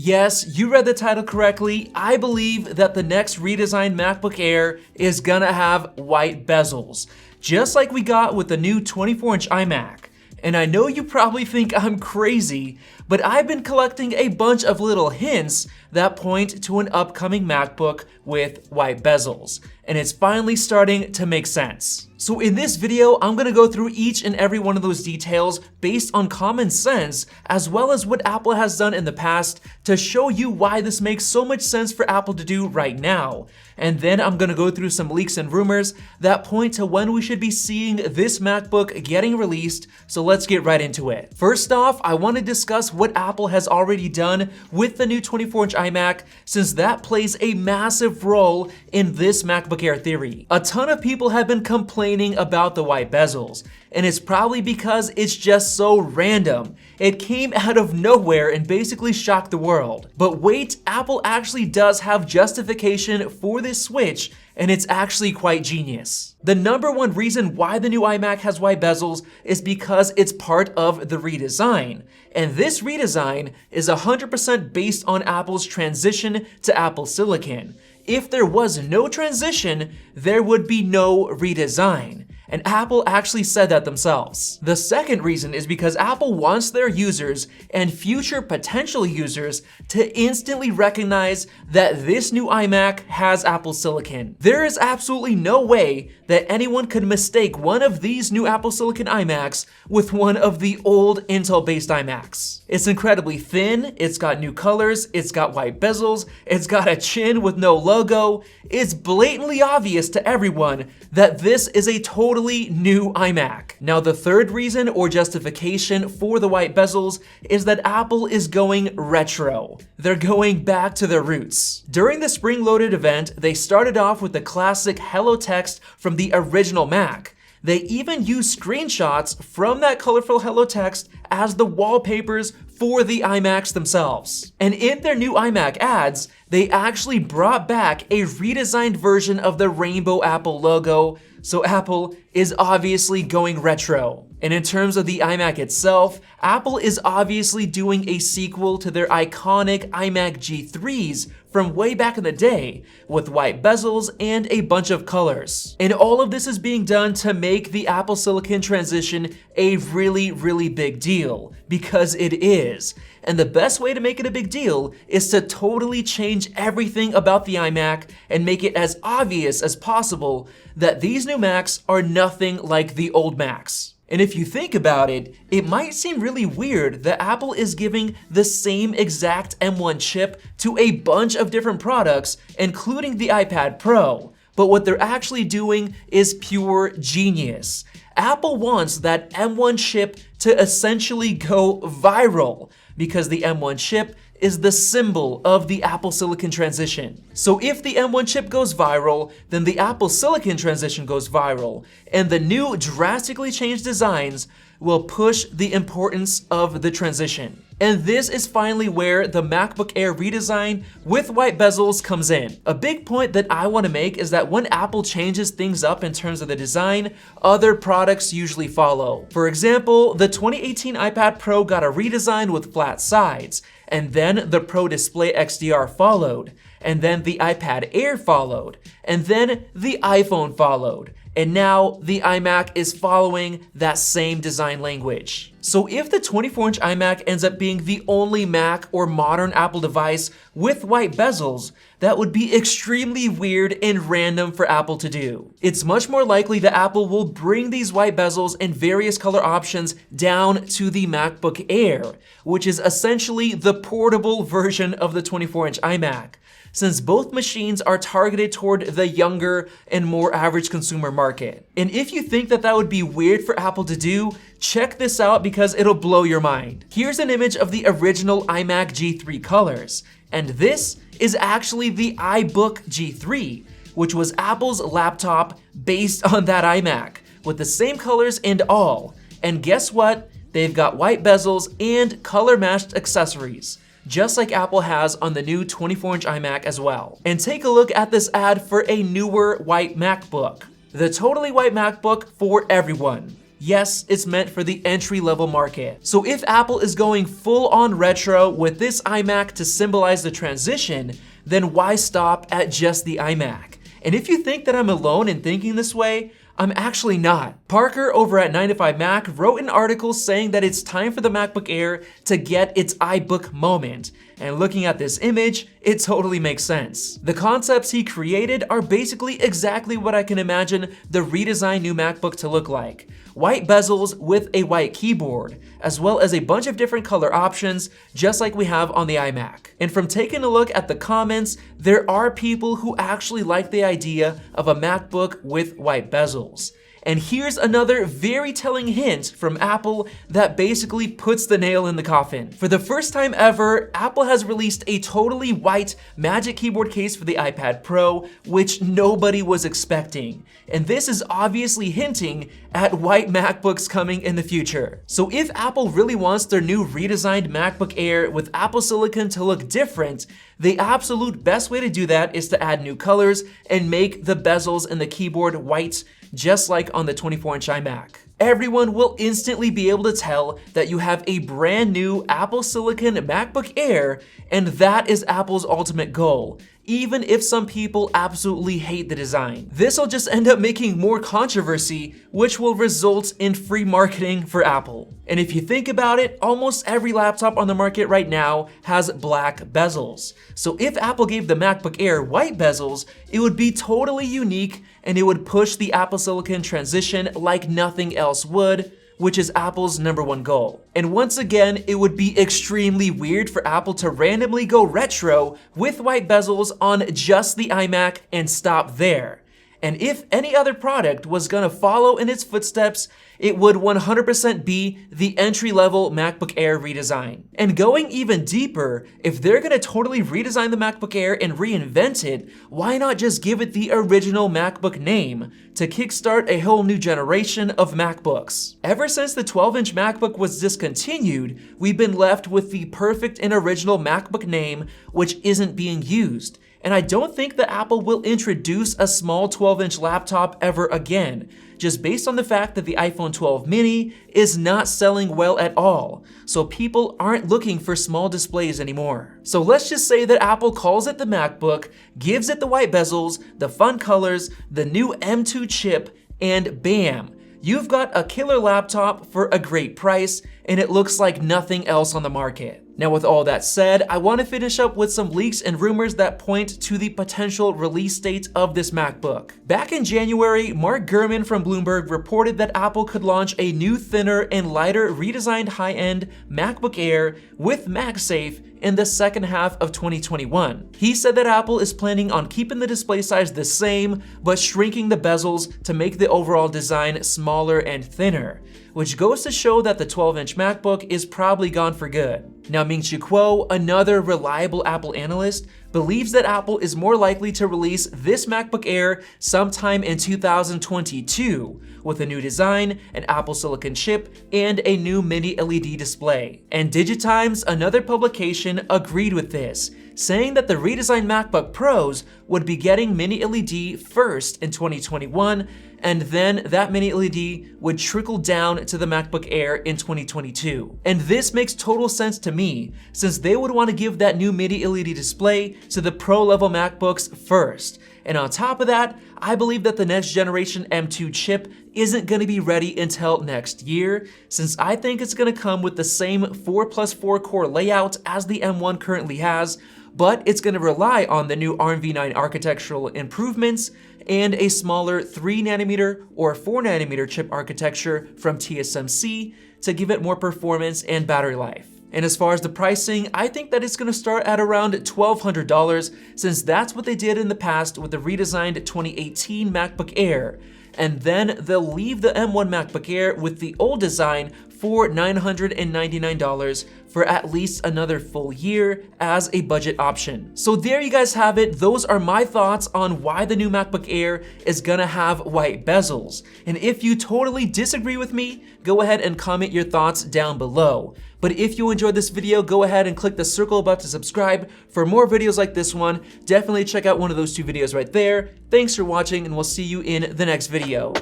Yes, you read the title correctly. I believe that the next redesigned MacBook Air is gonna have white bezels, just like we got with the new 24-inch iMac. And I know you probably think I'm crazy, but I've been collecting a bunch of little hints that point to an upcoming MacBook with white bezels, and it's finally starting to make sense. So in this video, I'm gonna go through each and every one of those details based on common sense, as well as what Apple has done in the past to show you why this makes so much sense for Apple to do right now. And then I'm gonna go through some leaks and rumors that point to when we should be seeing this MacBook getting released, so let's get right into it. First off, I wanna discuss what Apple has already done with the new 24-inch iMac, since that plays a massive role in this MacBook Air theory. A ton of people have been complaining about the white bezels, and it's probably because it's just so random. It came out of nowhere and basically shocked the world. But wait, Apple actually does have justification for this switch, and it's actually quite genius. The number one reason why the new iMac has white bezels is because it's part of the redesign. And this redesign is 100% based on Apple's transition to Apple Silicon. If there was no transition, there would be no redesign. And Apple actually said that themselves. The second reason is because Apple wants their users and future potential users to instantly recognize that this new iMac has Apple Silicon. There is absolutely no way that anyone could mistake one of these new Apple Silicon iMacs with one of the old Intel-based iMacs. It's incredibly thin, it's got new colors, it's got white bezels, it's got a chin with no logo. It's blatantly obvious to everyone that this is a totally new iMac. Now, the third reason or justification for the white bezels is that Apple is going retro. They're going back to their roots. During the spring-loaded event, they started off with the classic hello text from the original Mac. They even used screenshots from that colorful hello text as the wallpapers for the iMacs themselves. And in their new iMac ads, they actually brought back a redesigned version of the rainbow Apple logo, so Apple is obviously going retro. And in terms of the iMac itself, Apple is obviously doing a sequel to their iconic iMac G3s from way back in the day, with white bezels and a bunch of colors. And all of this is being done to make the Apple Silicon transition a really big deal, because it is. And the best way to make it a big deal is to totally change everything about the iMac and make it as obvious as possible that these new Macs are nothing like the old Macs. And if you think about it, it might seem really weird that Apple is giving the same exact M1 chip to a bunch of different products, including the iPad Pro. But what they're actually doing is pure genius. Apple wants that M1 chip to essentially go viral, because the M1 chip is the symbol of the Apple Silicon transition. So if the M1 chip goes viral, then the Apple Silicon transition goes viral, and the new drastically changed designs will push the importance of the transition. And this is finally where the MacBook Air redesign with white bezels comes in. A big point that I want to make is that when Apple changes things up in terms of the design, other products usually follow. For example, the 2018 iPad Pro got a redesign with flat sides, and then the Pro Display XDR followed, and then the iPad Air followed, and then the iPhone followed. And now the iMac is following that same design language. So if the 24-inch iMac ends up being the only Mac or modern Apple device with white bezels, that would be extremely weird and random for Apple to do. It's much more likely that Apple will bring these white bezels and various color options down to the MacBook Air, which is essentially the portable version of the 24-inch iMac, since both machines are targeted toward the younger and more average consumer market. And if you think that that would be weird for Apple to do, check this out because it'll blow your mind. Here's an image of the original iMac G3 colors, and this is actually the iBook G3, which was Apple's laptop based on that iMac, with the same colors and all. And guess what? They've got white bezels and color-matched accessories, just like Apple has on the new 24-inch iMac as well. And take a look at this ad for a newer white MacBook. The totally white MacBook for everyone. Yes, it's meant for the entry-level market. So if Apple is going full-on retro with this iMac to symbolize the transition, then why stop at just the iMac? And if you think that I'm alone in thinking this way, I'm actually not. Parker over at 9to5Mac wrote an article saying that it's time for the MacBook Air to get its iBook moment. And looking at this image, it totally makes sense. The concepts he created are basically exactly what I can imagine the redesigned new MacBook to look like. White bezels with a white keyboard, as well as a bunch of different color options, just like we have on the iMac. And from taking a look at the comments, there are people who actually like the idea of a MacBook with white bezels. And here's another very telling hint from Apple that basically puts the nail in the coffin. For the first time ever, Apple has released a totally white Magic Keyboard case for the iPad Pro, which nobody was expecting. And this is obviously hinting at white MacBooks coming in the future. So if Apple really wants their new redesigned MacBook Air with Apple Silicon to look different, the absolute best way to do that is to add new colors and make the bezels and the keyboard white, just like on the 24-inch iMac. Everyone will instantly be able to tell that you have a brand new Apple Silicon MacBook Air, and that is Apple's ultimate goal, even if some people absolutely hate the design. This will just end up making more controversy, which will result in free marketing for Apple. And if you think about it, almost every laptop on the market right now has black bezels. So if Apple gave the MacBook Air white bezels, it would be totally unique and it would push the Apple Silicon transition like nothing else would, which is Apple's #1 goal. And once again, it would be extremely weird for Apple to randomly go retro with white bezels on just the iMac and stop there. And if any other product was gonna follow in its footsteps, it would 100% be the entry-level MacBook Air redesign. And going even deeper, if they're gonna totally redesign the MacBook Air and reinvent it, why not just give it the original MacBook name to kickstart a whole new generation of MacBooks? Ever since the 12-inch MacBook was discontinued, we've been left with the perfect and original MacBook name, which isn't being used. And I don't think that Apple will introduce a small 12-inch laptop ever again, just based on the fact that the iPhone 12 mini is not selling well at all, so people aren't looking for small displays anymore. So let's just say that Apple calls it the MacBook, gives it the white bezels, the fun colors, the new M2 chip, and bam! You've got a killer laptop for a great price, and it looks like nothing else on the market. Now with all that said, I want to finish up with some leaks and rumors that point to the potential release date of this MacBook. Back in January, Mark Gurman from Bloomberg reported that Apple could launch a new thinner and lighter redesigned high-end MacBook Air with MagSafe in the second half of 2021. He said that Apple is planning on keeping the display size the same, but shrinking the bezels to make the overall design smaller and thinner, which goes to show that the 12-inch MacBook is probably gone for good. Now Ming-Chi Kuo, another reliable Apple analyst, believes that Apple is more likely to release this MacBook Air sometime in 2022 with a new design, an Apple Silicon chip, and a new mini LED display. And Digitimes, another publication, agreed with this, saying that the redesigned MacBook Pros would be getting mini LED first in 2021, and then that mini LED would trickle down to the MacBook Air in 2022. And this makes total sense to me, since they would want to give that new mini LED display to the Pro level MacBooks first. And on top of that, I believe that the next generation M2 chip isn't going to be ready until next year, since I think it's going to come with the same 4+4 core layout as the M1 currently has, but it's going to rely on the new Armv9 architectural improvements and a smaller 3nm or 4nm chip architecture from TSMC to give it more performance and battery life. And as far as the pricing, I think that it's going to start at around $1,200, since that's what they did in the past with the redesigned 2018 MacBook Air. And then they'll leave the M1 MacBook Air with the old design for $999 for at least another full year as a budget option. So there you guys have it. Those are my thoughts on why the new MacBook Air is gonna have white bezels. And if you totally disagree with me, go ahead and comment your thoughts down below. But if you enjoyed this video, go ahead and click the circle above to subscribe for more videos like this one. Definitely check out one of those two videos right there. Thanks for watching, and we'll see you in the next video.